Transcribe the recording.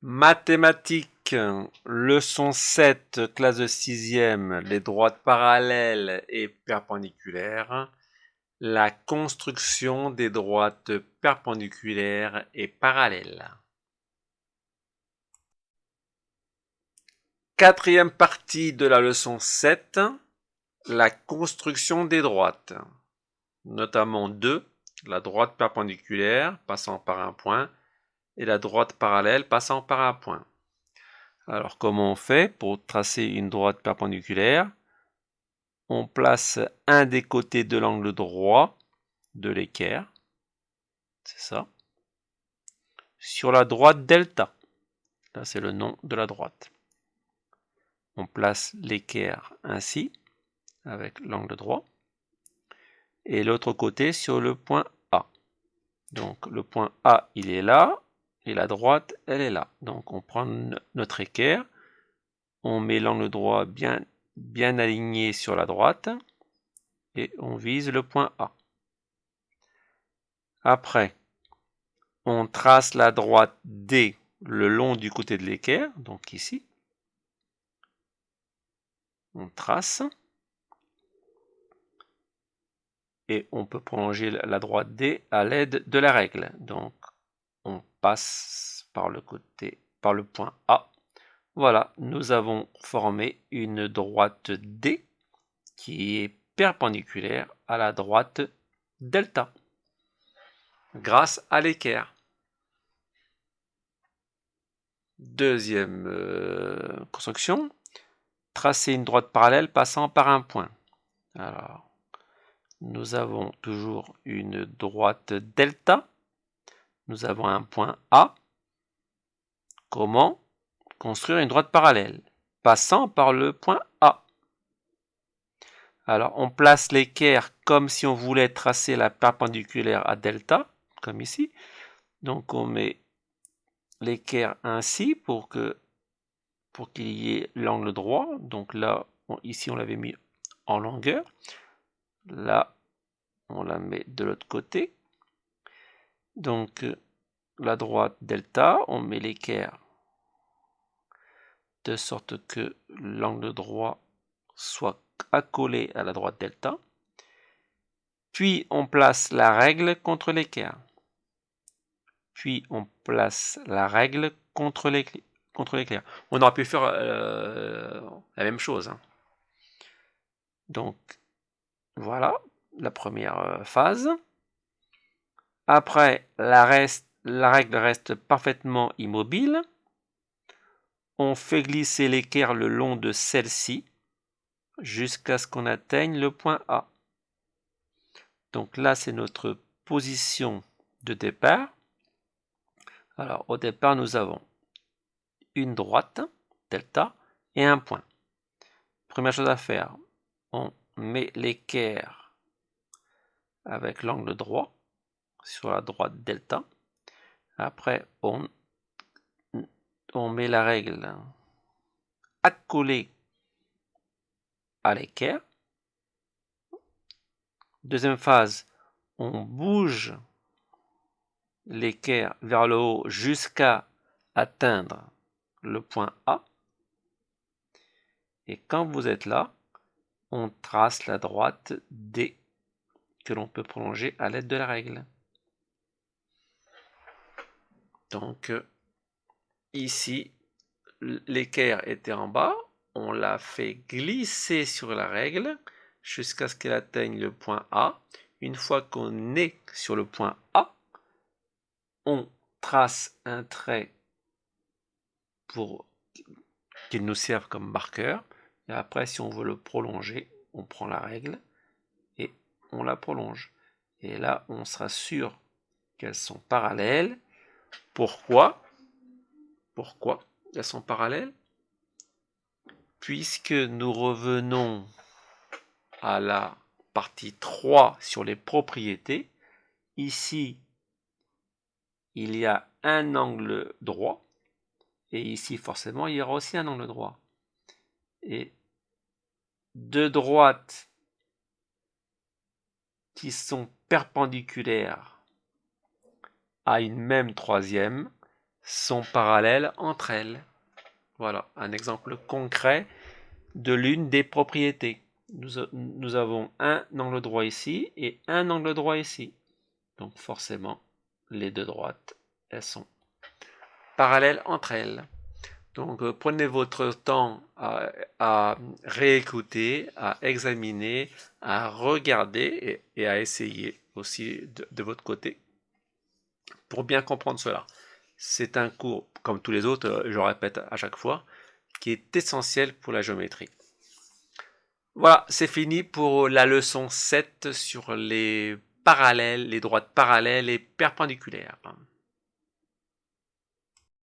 Mathématiques, leçon 7, classe de sixième, les droites parallèles et perpendiculaires, la construction des droites perpendiculaires et parallèles. Quatrième partie de la leçon 7, la construction des droites, notamment deux, la droite perpendiculaire passant par un point et la droite parallèle passant par un point. Alors comment on fait pour tracer une droite perpendiculaire? On place un des côtés de l'angle droit de l'équerre, c'est ça, sur la droite delta. Là, c'est le nom de la droite. On place l'équerre ainsi, avec l'angle droit, et l'autre côté sur le point A. Donc le point A, il est là, et la droite, elle est là. Donc on prend notre équerre, on met l'angle droit bien aligné sur la droite, et on vise le point A. Après, on trace la droite D le long du côté de l'équerre, donc ici. On trace. Et on peut prolonger la droite D à l'aide de la règle. Donc, on passe par le côté, par le point A. Voilà, nous avons formé une droite D qui est perpendiculaire à la droite delta, grâce à l'équerre. Deuxième construction, tracer une droite parallèle passant par un point. Alors, nous avons toujours une droite delta. Nous avons un point A. Comment construire une droite parallèle? Passant par le point A. Alors, on place l'équerre comme si on voulait tracer la perpendiculaire à delta, comme ici. Donc, on met l'équerre ainsi pour qu'il y ait l'angle droit. Donc là, ici, on l'avait mis en longueur. Là, on la met de l'autre côté. Donc, la droite delta, on met l'équerre de sorte que l'angle droit soit accolé à la droite delta. Puis on place la règle contre l'équerre. Puis on place la règle contre l'équerre. On aurait pu faire la même chose. Hein. Donc voilà la première phase. Après, la règle reste parfaitement immobile. On fait glisser l'équerre le long de celle-ci jusqu'à ce qu'on atteigne le point A. Donc là, c'est notre position de départ. Alors, au départ, nous avons une droite, delta, et un point. Première chose à faire, on met l'équerre avec l'angle droit sur la droite delta. Après, on met la règle accolée à l'équerre. Deuxième phase, on bouge l'équerre vers le haut jusqu'à atteindre le point A. Et quand vous êtes là, on trace la droite D que l'on peut prolonger à l'aide de la règle. Donc ici, l'équerre était en bas, on l'a fait glisser sur la règle jusqu'à ce qu'elle atteigne le point A. Une fois qu'on est sur le point A, on trace un trait pour qu'il nous serve comme marqueur. Et après, si on veut le prolonger, on prend la règle et on la prolonge. Et là, on sera sûr qu'elles sont parallèles. Pourquoi elles sont parallèles? Puisque nous revenons à la partie 3 sur les propriétés, ici, il y a un angle droit, et ici, forcément, il y aura aussi un angle droit. Et deux droites qui sont perpendiculaires à une même troisième, sont parallèles entre elles. Voilà un exemple concret de l'une des propriétés. Nous avons un angle droit ici et un angle droit ici. Donc forcément, les deux droites, elles sont parallèles entre elles. Donc prenez votre temps à réécouter, à examiner, à regarder et à essayer aussi de votre côté pour bien comprendre cela. C'est un cours, comme tous les autres, je répète à chaque fois, qui est essentiel pour la géométrie. Voilà, c'est fini pour la leçon 7 sur les parallèles, les droites parallèles et perpendiculaires.